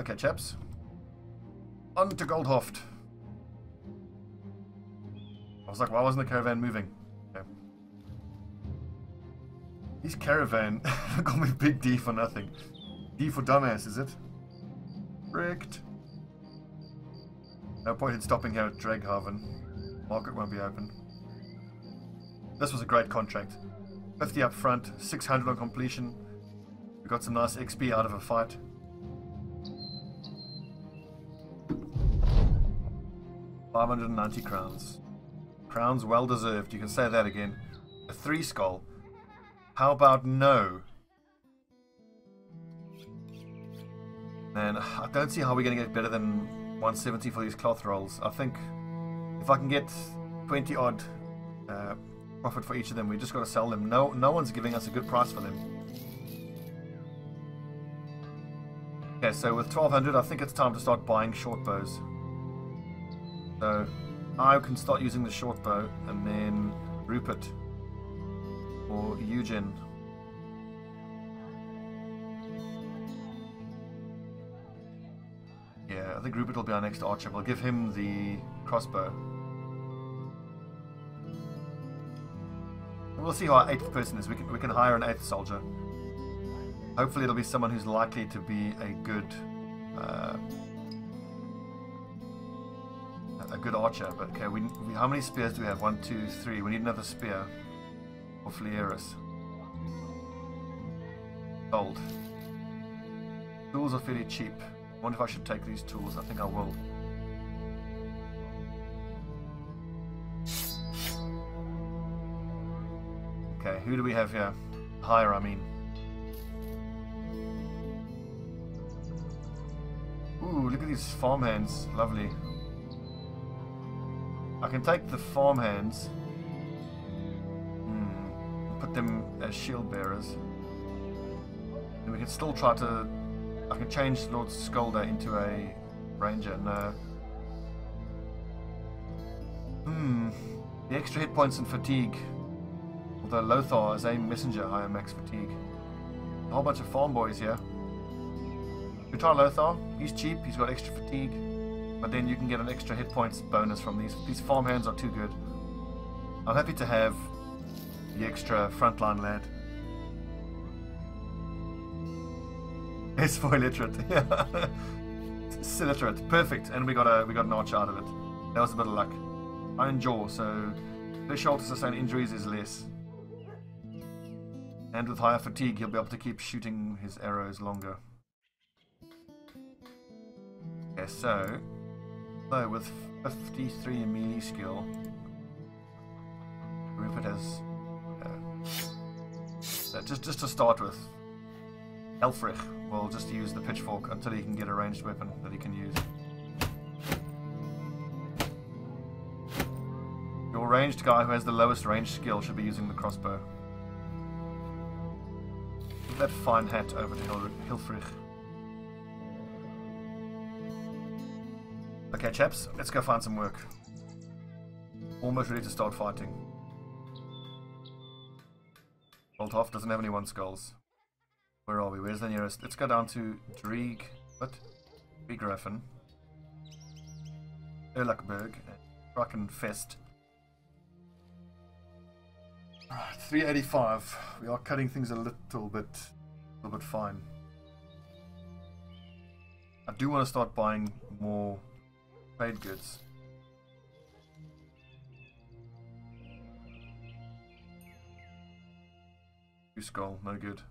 Okay, chaps. On to Goldhoft. I was like, why wasn't the caravan moving? Okay. These caravan call me Big D for nothing. D for dumbass, is it? Fricked. No point in stopping here at Draghaven. Market won't be open. This was a great contract. 50 up front, 600 on completion. We got some nice XP out of a fight. $590 crowns. Crowns well deserved. You can say that again. A 3 skull. How about no? Man, I don't see how we're going to get better than 170 for these cloth rolls. I think if I can get 20 odd profit for each of them, we just got to sell them. No one's giving us a good price for them. Okay, so with 1200, I think it's time to start buying short bows. So I can start using the short bow, and then Rupert or Eugen. Yeah, I think Rupert will be our next archer. We'll give him the crossbow. We'll see who our 8th person is. We can hire an 8th soldier. Hopefully it'll be someone who's likely to be a good archer. But okay, how many spears do we have? 1, 2, 3. We need another spear for Flieris. Gold. Tools are fairly cheap. I wonder if I should take these tools. I think I will. Okay, who do we have here? Hire, I mean. Ooh, look at these farmhands. Lovely. I can take the farmhands. Put them as shield bearers. And we can still try to... I can change Lord Skolder into a ranger. No. The extra hit points and fatigue. Although Lothar is a messenger, higher max fatigue. A whole bunch of farm boys here. We try Lothar. He's cheap. He's got extra fatigue. But then you can get an extra hit points bonus from these. These farmhands are too good. I'm happy to have the extra frontline lad. S4 illiterate. Yeah. It's illiterate. Perfect. And we got an archer out of it. That was a bit of luck. Iron jaw, so threshold to sustain injuries is less. And with higher fatigue, he'll be able to keep shooting his arrows longer. Okay, so with 53 melee skill, Rupert has just to start with. Elfrich will just use the pitchfork until he can get a ranged weapon that he can use. Your ranged guy who has the lowest range skill should be using the crossbow. Give that fine hat over to Hilfrich. Okay, chaps, let's go find some work. Almost ready to start fighting. Goldhoff doesn't have any 1 skulls. Where are we? Where's the nearest? Let's go down to Driegrafen, Erlachberg, Drachenfest. Alright, 385. We are cutting things a little bit fine. I do want to start buying more trade goods. Skull, no good.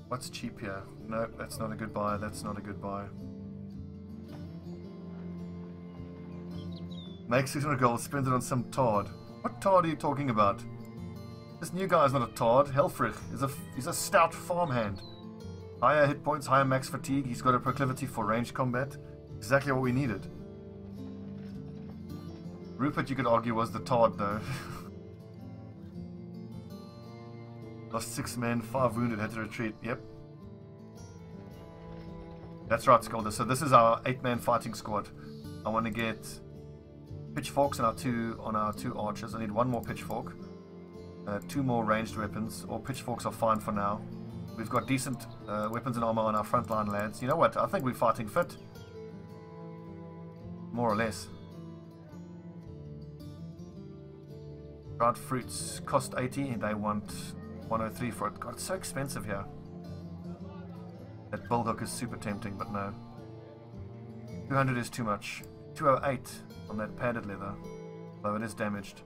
What's cheap here? No, that's not a good buy. That's not a good buy. Make 600 gold, spend it on some tard. What tard are you talking about? This new guy is not a tard. Helfrich is a stout farmhand. Higher hit points, higher max fatigue. He's got a proclivity for ranged combat. Exactly what we needed. Rupert, you could argue, was the tard though. Lost 6 men, 5 wounded, had to retreat. Yep. That's right, Skolder. So this is our 8-man fighting squad. I want to get pitchforks on our two archers. I need 1 more pitchfork, 2 more ranged weapons. Or pitchforks are fine for now. We've got decent weapons and armor on our front line, lads. You know what? I think we're fighting fit. More or less. Dried fruits cost 80 and they want 103 for it. God, it's so expensive here. That bull hook is super tempting, but no. 200 is too much. 208 on that padded leather, though it is damaged.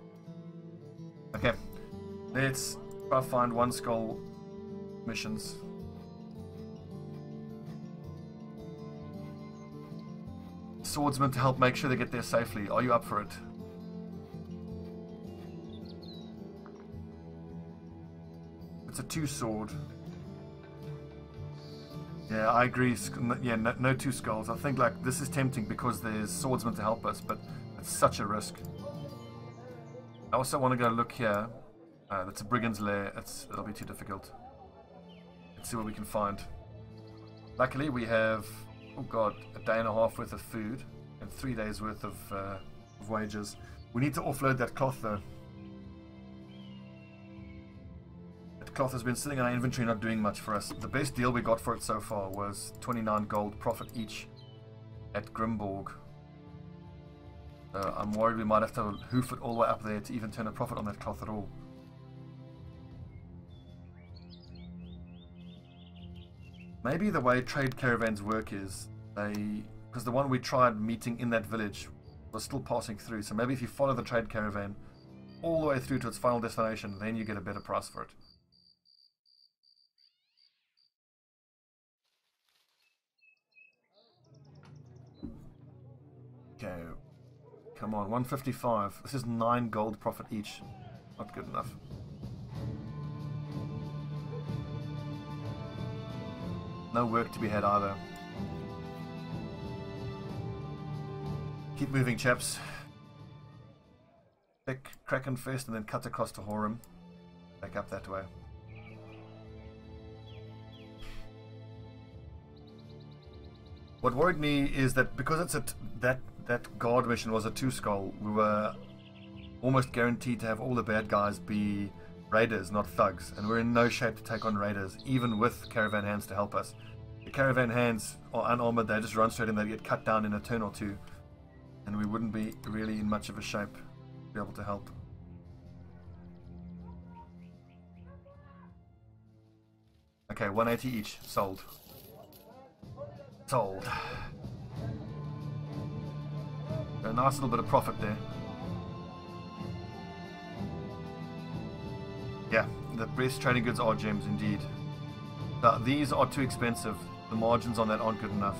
Okay, let's try to find one skull missions. Swordsman to help make sure they get there safely. Are you up for it? It's a 2-sword. Yeah, I agree. Yeah, no 2 skulls. I think like this is tempting because there's swordsmen to help us, but it's such a risk. I also want to go look here. That's a brigand's lair. It'll be too difficult. Let's see what we can find. Luckily, we have, oh god, a day and a half worth of food and 3 days worth of wages. We need to offload that cloth though. That cloth has been sitting in our inventory, not doing much for us. The best deal we got for it so far was 29 gold profit each at Grimborg. I'm worried we might have to hoof it all the way up there to even turn a profit on that cloth at all. Maybe the way trade caravans work is because the one we tried meeting in that village was still passing through, so maybe if you follow the trade caravan all the way through to its final destination, then you get a better price for it. Okay, come on, 155. This is 9 gold profit each. Not good enough. No work to be had either. Keep moving, chaps. Pick Kraken first and then cut across to Horum. Back up that way. What worried me is that because it's that guard mission was a 2-skull, we were almost guaranteed to have all the bad guys be raiders, not thugs, and we're in no shape to take on raiders, even with caravan hands to help us. The caravan hands are unarmored, they just run straight in, they get cut down in a turn or two, and we wouldn't be really in much of a shape to be able to help. Okay, 180 each, sold. Sold. A nice little bit of profit there. Yeah, the best trading goods are gems indeed. But these are too expensive. The margins on that aren't good enough.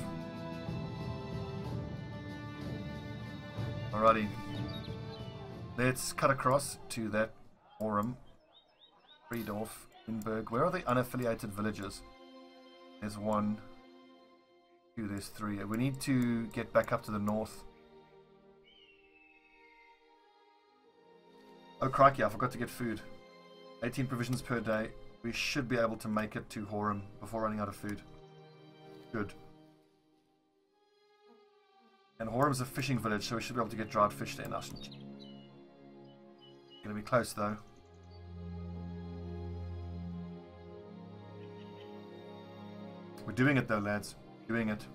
Alrighty. Let's cut across to that forum. Friedorf, Inberg. Where are the unaffiliated villages? There's 1, 2, there's 3. We need to get back up to the north. Oh crikey, I forgot to get food. 18 provisions per day. We should be able to make it to Horum before running out of food. Good. And Horum's a fishing village, so we should be able to get dried fish there. Nice. Gonna be close though. We're doing it though, lads. Doing it.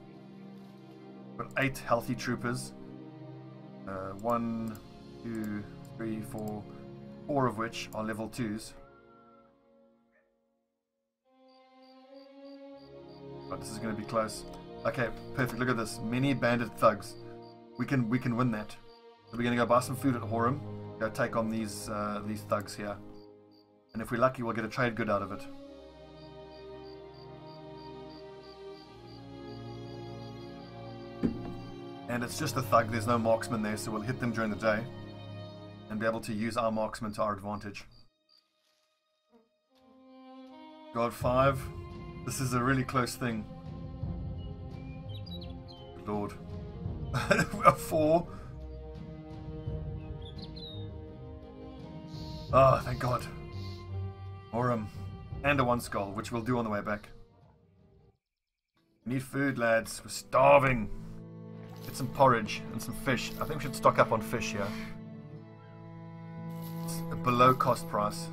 We've got 8 healthy troopers. 1, 2, 3, 4. 4 of which are level 2s. But this is going to be close. Okay, perfect. Look at this. Many bandit thugs. We can win that. So we're going to go buy some food at Horum. Go take on these thugs here. And if we're lucky, we'll get a trade good out of it. And it's just a thug. There's no marksman there, so we'll hit them during the day. And be able to use our marksman to our advantage. God 5. This is a really close thing. Good Lord. 4. Oh, thank God. And a 1 skull, which we'll do on the way back. We need food, lads. We're starving. Get some porridge and some fish. I think we should stock up on fish here. It's a below cost price.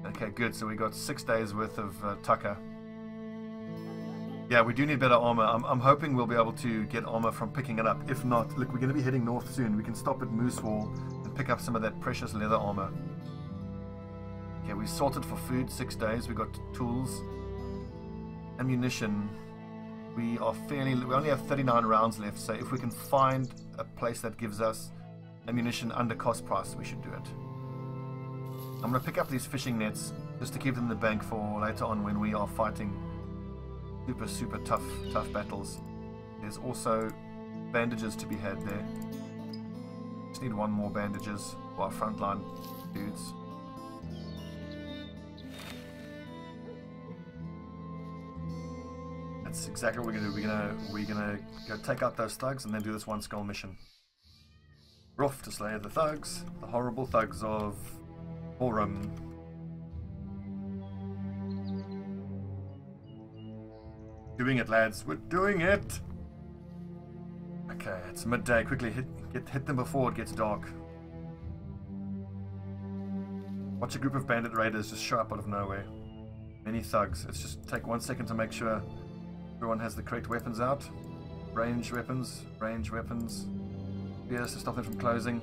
Okay, good. So we got 6 days worth of tucker. Yeah, we do need better armor. I'm hoping we'll be able to get armor from picking it up. If not, look, we're going to be heading north soon. We can stop at Moose Wall and pick up some of that precious leather armor. Okay, we sorted for food, 6 days. We got tools, ammunition. We only have 39 rounds left. So if we can find a place that gives us ammunition under cost price, we should do it. I'm going to pick up these fishing nets just to keep them in the bank for later on when we are fighting super tough battles. There's also bandages to be had there. Just need one more bandages for our frontline dudes. That's exactly what we're gonna do. We're gonna go take out those thugs and then do this one skull mission. We're off to slay the thugs, the horrible thugs of Forum. Doing it, lads. We're doing it. Okay, it's midday. Quickly hit them before it gets dark. Watch a group of bandit raiders just show up out of nowhere. Many thugs. Let's just take 1 second to make sure everyone has the correct weapons out. Range weapons. Spears to stop them from closing.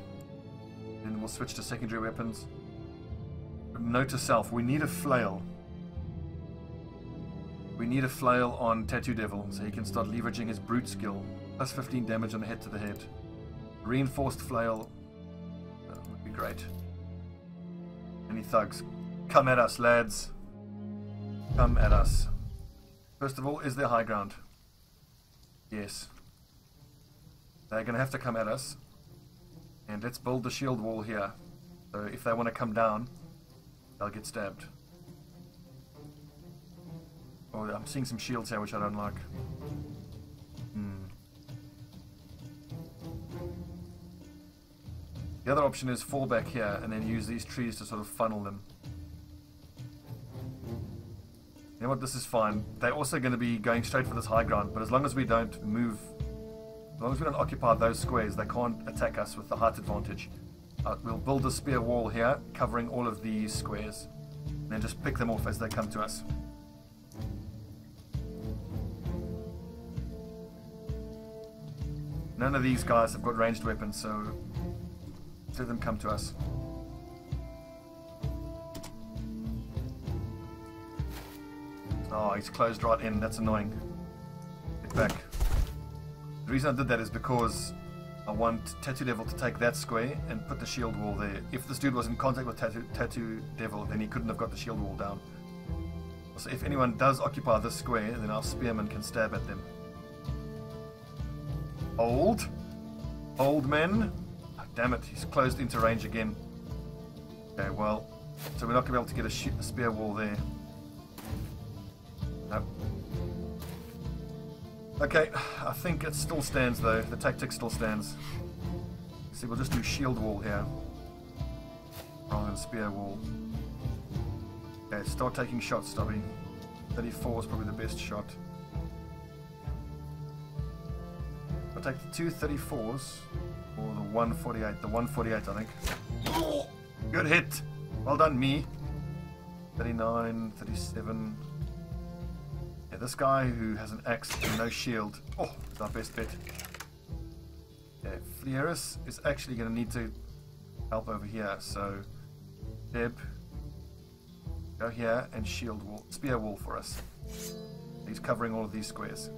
Then we'll switch to secondary weapons. Note to self: we need a flail. We need a flail on Tattoo Devil so he can start leveraging his brute skill. Plus 15 damage on the head to the head. Reinforced flail would be great. Any thugs? Come at us, lads. Come at us. First of all, is there high ground? Yes. They're going to have to come at us. And let's build the shield wall here. So if they want to come down, they'll get stabbed. Oh, I'm seeing some shields here which I don't like. The other option is fall back here and then use these trees to sort of funnel them. You know what, this is fine. They're also going to be going straight for this high ground, but as long as we don't move, as long as we don't occupy those squares, they can't attack us with the height advantage. We'll build a spear wall here, covering all of these squares, and then just pick them off as they come to us. None of these guys have got ranged weapons, so let them come to us. Oh, he's closed right in. That's annoying. Get back. The reason I did that is because I want Tattoo Devil to take that square and put the shield wall there. If this dude was in contact with Tattoo Devil, then he couldn't have got the shield wall down. So if anyone does occupy this square, then our spearmen can stab at them. Old men. Oh, damn it, he's closed into range again. Okay, well, so we're not going to be able to get a spear wall there. Nope. Okay, I think it still stands though. The tactic still stands. See, we'll just do shield wall here rather than spear wall. Okay, start taking shots, Stobbie. 34 is probably the best shot. I'll take the 2 34s or the 148. The 148, I think. Good hit. Well done, me. 39, 37. Yeah, this guy who has an axe and no shield. Oh, it's our best bet. Yeah, Fleurus is actually going to need to help over here. So, Deb, go here and shield wall, spear wall for us. He's covering all of these squares.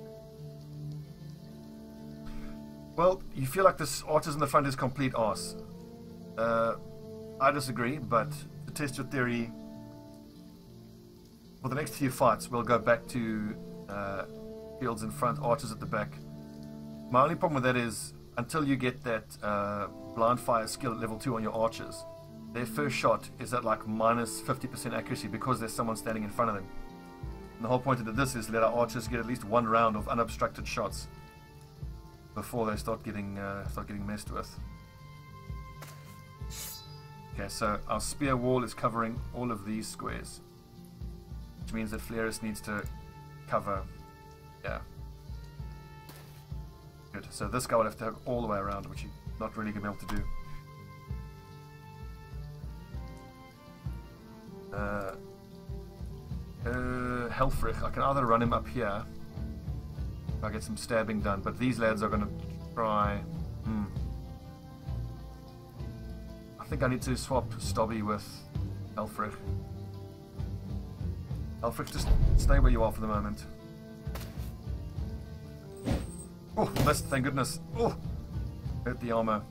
Well, you feel like this archers in the front is complete arse. I disagree, but to test your theory, for the next few fights, we'll go back to fields in front, archers at the back. My only problem with that is, until you get that blind fire skill at level 2 on your archers, their first shot is at like minus 50% accuracy because there's someone standing in front of them. And the whole point of this is to let our archers get at least one round of unobstructed shots before they start getting messed with. Okay, so our spear wall is covering all of these squares, which means that Fleurus needs to cover. Yeah. Good. So this guy will have to go all the way around, which he's not really going to be able to do. Helfrich, I can either run him up here if I get some stabbing done, but these lads are going to try. I think I need to swap Stobbie with Helfrich. Helfrich, just stay where you are for the moment. Oh, missed, thank goodness. Oh, hurt the armor.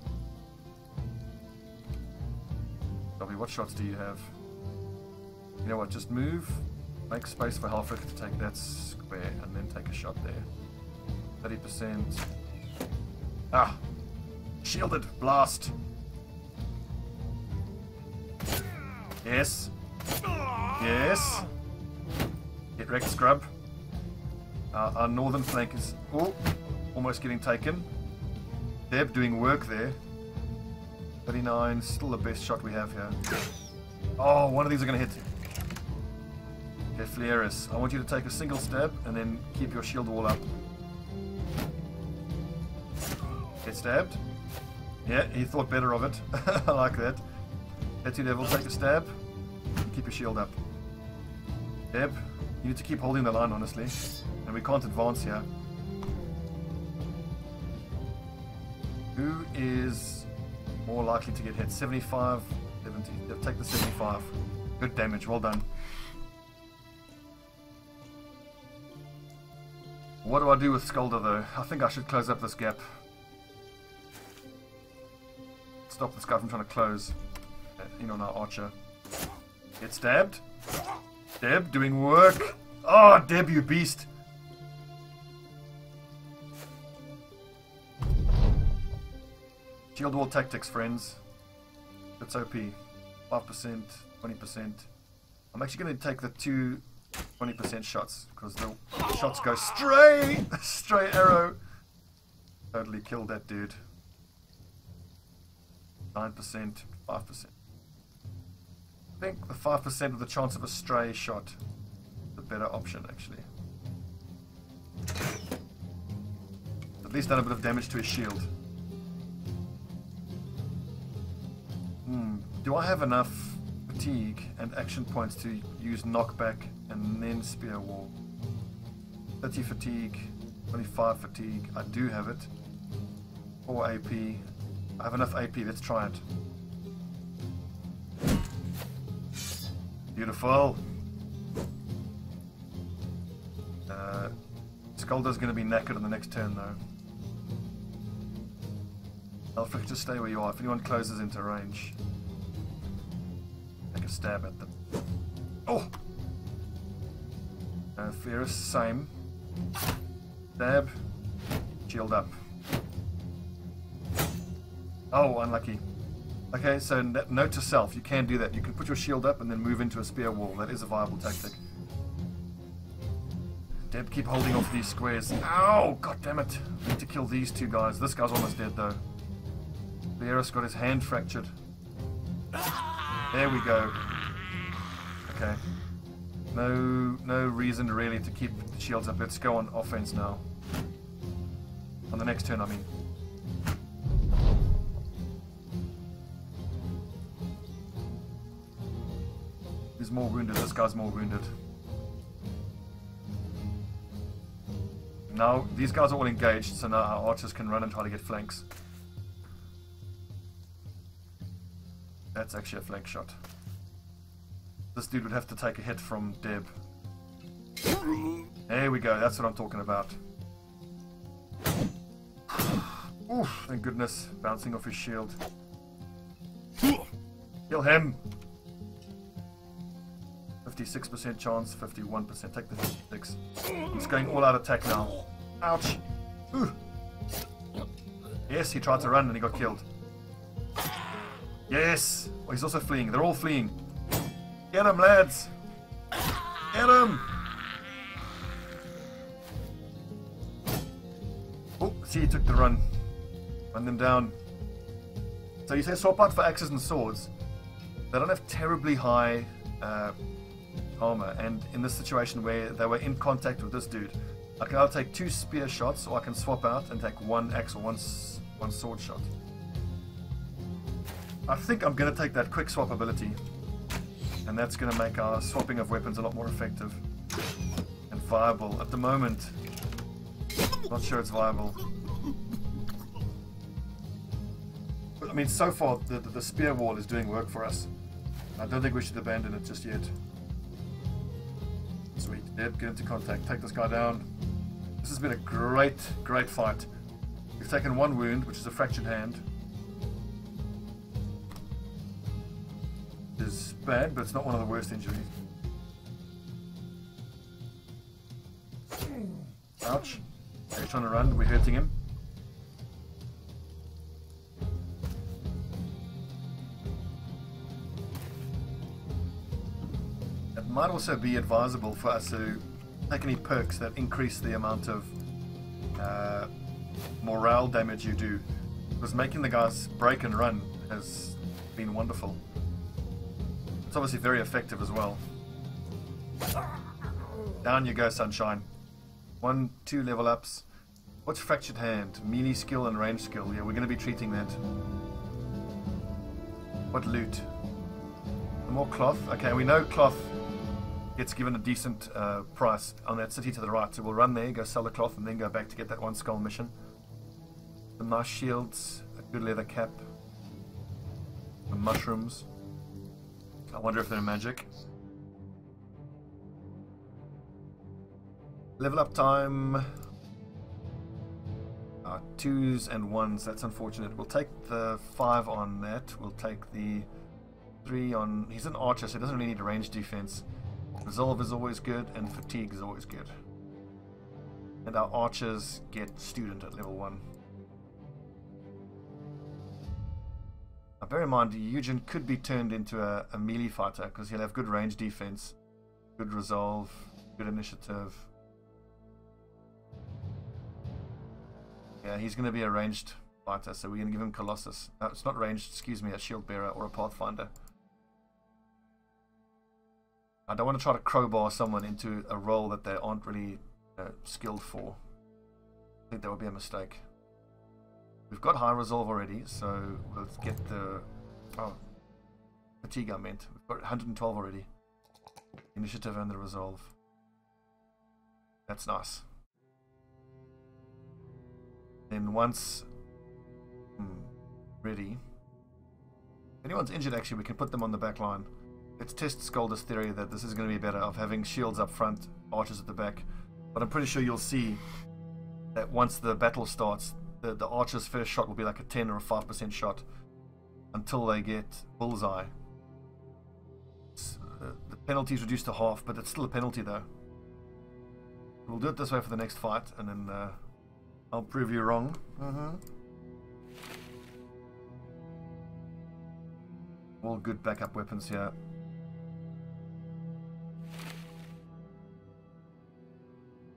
Stobbie, what shots do you have? You know what, just move. Make space for Helfrich to take that square and then take a shot there. 30%. Ah! Shielded! Blast! Yes! Yes! Get wrecked, scrub. Our northern flank is almost getting taken. Deb doing work there. 39, still the best shot we have here. Oh, one of these are going to hit. Okay, Fleris, I want you to take a single stab and then keep your shield wall up. Get stabbed. Yeah, he thought better of it. I like that. Tattoo Devil, take a stab. Keep your shield up. Deb, you need to keep holding the line, honestly. And we can't advance here. Who is more likely to get hit? 75, 70. Deb, take the 75. Good damage, well done. What do I do with Skulder though? I think I should close up this gap. Stop this guy from trying to close. You know, now Archer. Get stabbed. Deb doing work. Oh, Deb, you beast. Shield wall tactics, friends. That's OP. 5%, 20%. I'm actually going to take the two 20% shots because the shots go stray arrow. Totally killed that dude. 9%, 5%. I think the 5% with the chance of a stray shot is the better option, actually. At least done a bit of damage to his shield. Do I have enough fatigue and action points to use knockback and then spear wall? 30 fatigue, 25 fatigue. I do have it. 4 AP. I have enough AP. Let's try it. Beautiful. Skulder's going to be knackered on the next turn, though. Elfric, just stay where you are. If anyone closes into range, take a stab at them. Oh! Fierce, same. Stab. Shield up. Oh, unlucky. Okay, so note to self, you can do that. You can put your shield up and then move into a spear wall. That is a viable tactic. Deb, keep holding off these squares. Ow! God damn it. I need to kill these two guys. This guy's almost dead, though. Fierce got his hand fractured. There we go. Okay. No reason really to keep the shields up. Let's go on offense now. On the next turn, I mean. Who's more wounded? This guy's more wounded. Now, these guys are all engaged, so now our archers can run and try to get flanks. That's actually a flank shot. This dude would have to take a hit from Deb. There we go, that's what I'm talking about. Oof, thank goodness. Bouncing off his shield. Kill him! 56% chance, 51%. Take the 56. He's going all out attack now. Ouch! Ooh. Yes, he tried to run and he got killed. Yes! Oh, he's also fleeing. They're all fleeing. Get him, lads! Get him! Oh, see, he took the run. Run them down. So you say swap out for axes and swords. They don't have terribly high armor, and in this situation where they were in contact with this dude, I can either take 2 spear shots or I can swap out and take 1 axe or one sword shot. I think I'm going to take that quick swap ability. And that's going to make our swapping of weapons a lot more effective and viable. At the moment, not sure it's viable. But, I mean, so far, the spear wall is doing work for us. I don't think we should abandon it just yet. Sweet. Yep, get into contact. Take this guy down. This has been a great, great fight. We've taken one wound, which is a fractured hand. Is bad, but it's not one of the worst injuries. Ouch. He's trying to run. We're hurting him. It might also be advisable for us to take any perks that increase the amount of morale damage you do, because making the guys break and run has been wonderful. It's obviously very effective as well. Down you go, sunshine. 1, 2 level ups. What's fractured hand? Melee skill and range skill. Yeah, we're going to be treating that. What loot? More cloth. Okay, we know cloth gets given a decent price on that city to the right, so we'll run there, go sell the cloth, and then go back to get that one skull mission. Some nice shields, a good leather cap, some mushrooms. I wonder if they're magic. Level up time. 2s and 1s, that's unfortunate. We'll take the 5 on that. We'll take the 3 on... He's an archer, so he doesn't really need a range defense. Resolve is always good, and fatigue is always good. And our archers get student at level 1. Now bear in mind, Eugen could be turned into a melee fighter, because he'll have good range defense, good resolve, good initiative. Yeah, he's going to be a ranged fighter, so we're going to give him Colossus. No, it's not ranged, excuse me, a shield bearer or a pathfinder. I don't want to try to crowbar someone into a role that they aren't really skilled for. I think that would be a mistake. We've got high resolve already, so let's get the... Oh, fatigue I meant. We've got 112 already. Initiative and the resolve. That's nice. Then once ready, if anyone's injured, actually, we can put them on the back line. Let's test Skolda's theory that this is going to be better, of having shields up front, archers at the back. But I'm pretty sure you'll see that once the battle starts, the archer's first shot will be like a 10 or a 5% shot until they get bullseye. The penalty is reduced to half, but it's still a penalty though. We'll do it this way for the next fight, and then I'll prove you wrong. All good backup weapons here.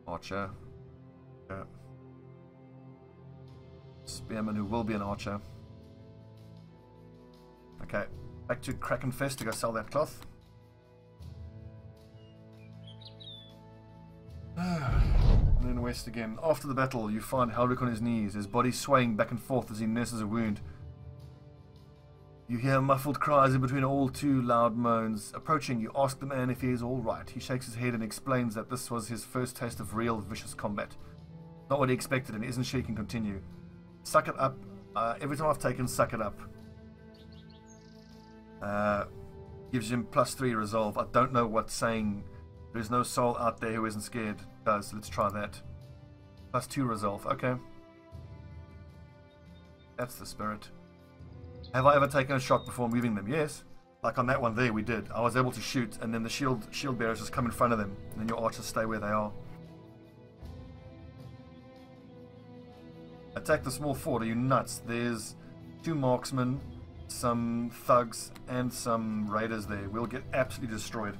Archer. Yeah. Spearman who will be an archer. Okay, back to Krakenfest to go sell that cloth. And then west again. After the battle, you find Helric on his knees, his body swaying back and forth as he nurses a wound. You hear muffled cries in between all two loud moans. Approaching, you ask the man if he is all right. He shakes his head and explains that this was his first taste of real vicious combat. Not what he expected, and isn't sure he can continue. Suck it up. Every time I've taken suck it up, gives him +3 resolve. I don't know what saying there's no soul out there who isn't scared does. Let's try that. +2 resolve. Okay. That's the spirit. Have I ever taken a shot before moving them? Yes. Like on that one there, we did. I was able to shoot, and then the shield bearers just come in front of them, and then your archers stay where they are. Attack the small fort. Are you nuts? There's 2 marksmen, some thugs, and some raiders there. We'll get absolutely destroyed.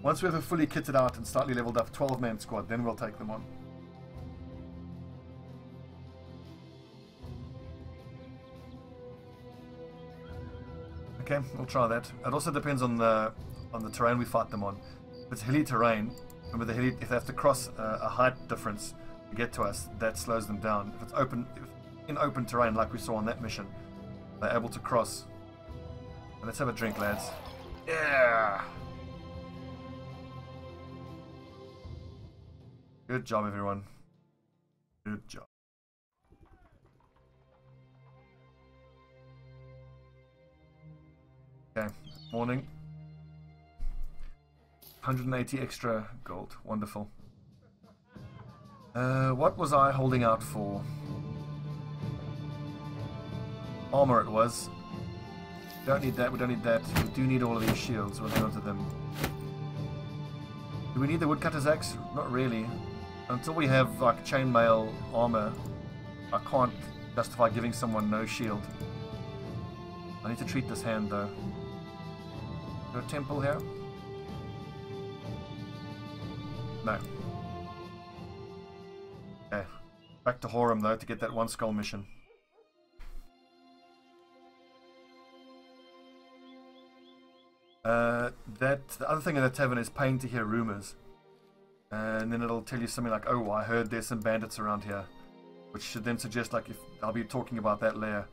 Once we have a fully kitted out and slightly leveled up 12-man squad, then we'll take them on. Okay, we'll try that. It also depends on the terrain we fight them on. If it's hilly terrain, remember the hilly, if they have to cross a height difference to get to us, that slows them down. If it's open, in open terrain like we saw on that mission, they're able to cross. Let's have a drink, lads. Yeah. Good job, everyone. Good job. Okay, morning. 180 extra gold. Wonderful. What was I holding out for? Armor it was. We don't need that, we don't need that. We do need all of these shields. We'll hang on to them. Do we need the woodcutter's axe? Not really. Until we have like chainmail armor, I can't justify giving someone no shield. I need to treat this hand though. Is there a temple here? No. Okay. Back to Horum though to get that one skull mission. The other thing in the tavern is paying to hear rumors. And then it'll tell you something like, oh, I heard there's some bandits around here. Which should then suggest like if I'll be talking about that layer.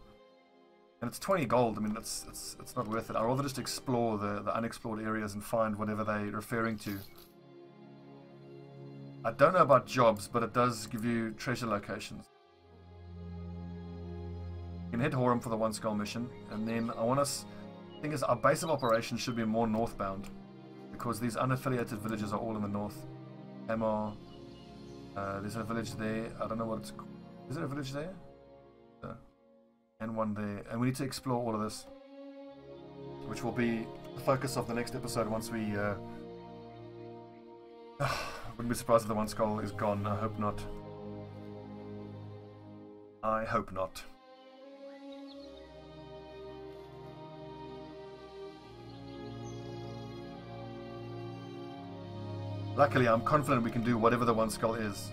And it's 20 gold, I mean it's not worth it. I'd rather just explore the unexplored areas and find whatever they're referring to. I don't know about jobs, but it does give you treasure locations. You can head to Horum for the one skull mission, and then I want us. The thing is, our base of operations should be more northbound, because these unaffiliated villages are all in the north. Hamar, there's a village there. I don't know what it's called. Is there a village there? And one there, and we need to explore all of this, which will be the focus of the next episode once we. Wouldn't be surprised if the one skull is gone. I hope not. I hope not. Luckily, I'm confident we can do whatever the one skull is.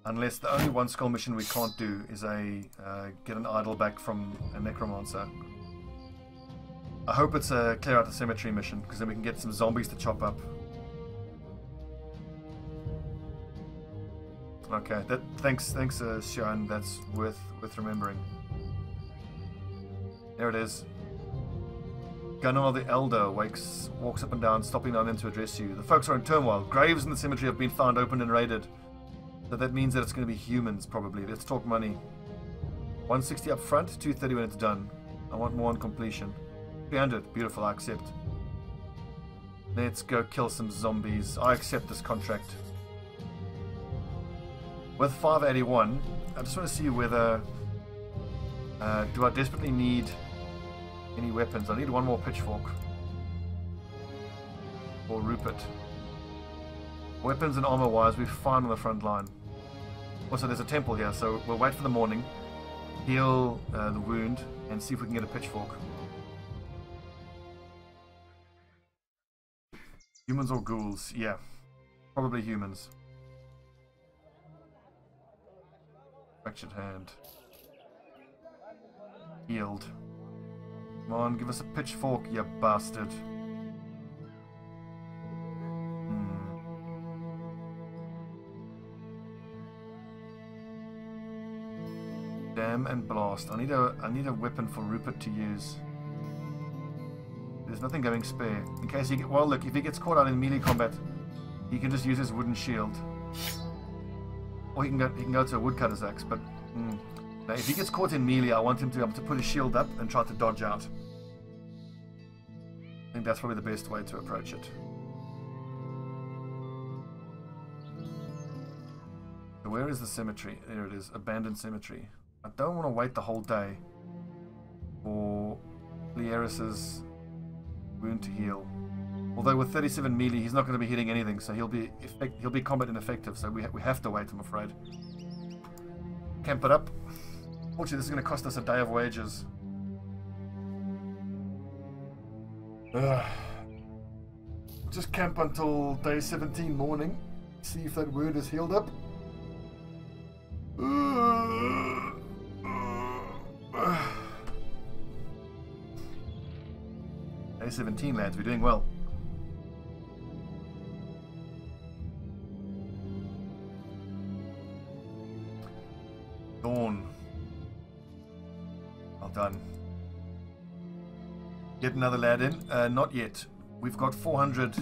Unless the only one skull mission we can't do is get an idol back from a necromancer. I hope it's a clear out the cemetery mission, because then we can get some zombies to chop up. Okay, thanks, Sean. That's worth remembering. There it is. Gunnar the Elder walks up and down, stopping now and then to address you. The folks are in turmoil. Graves in the cemetery have been found opened and raided. So that means that it's going to be humans, probably. Let's talk money. 160 up front, 230 when it's done. I want more on completion. 300, beautiful, I accept. Let's go kill some zombies. I accept this contract. With 581, I just want to see whether... do I desperately need any weapons? I need one more pitchfork. Or Rupert. Weapons and armor wise, we're fine on the front line. Also, there's a temple here, so we'll wait for the morning, heal the wound, and see if we can get a pitchfork. Humans or ghouls? Yeah. Probably humans. Fractured hand. Healed. Come on, give us a pitchfork, you bastard. Damn and blast. I need a weapon for Rupert to use. There's nothing going spare. In case he well look, if he gets caught out in melee combat, he can just use his wooden shield. Or he can go to a woodcutter's axe, but now if he gets caught in melee, I want him to be able to put his shield up and try to dodge out. I think that's probably the best way to approach it. So where is the cemetery? There it is, abandoned cemetery. I don't want to wait the whole day for Learis's wound to heal. Although with 37 melee, he's not going to be hitting anything, so he'll be combat ineffective. So we have to wait, I'm afraid. Camp it up. Fortunately, this is going to cost us a day of wages. Just camp until day 17 morning. See if that wound is healed up. Day 17, lads. We're doing well. Dawn. Well done. Get another lad in? Not yet. We've got 400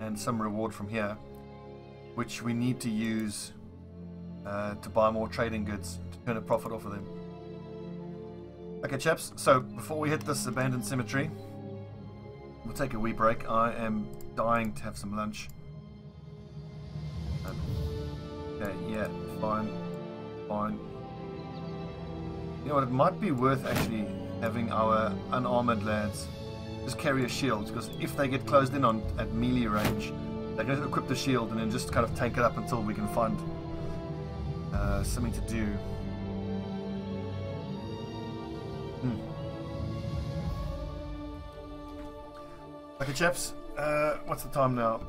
and some reward from here. which we need to use to buy more trading goods to turn a profit off of them. Okay, chaps, so before we hit this abandoned cemetery, we'll take a wee break. I am dying to have some lunch. Okay, yeah, fine. You know what, it might be worth actually having our unarmored lads just carry a shield, because if they get closed in on at melee range, they're going to equip the shield and then just kind of tank it up until we can find something to do. Okay, chaps, what's the time now?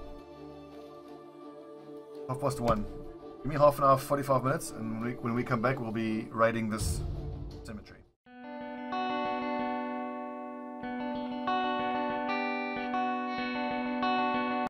1:30. Give me half an hour, 45 minutes, and when we come back, we'll be raiding this cemetery.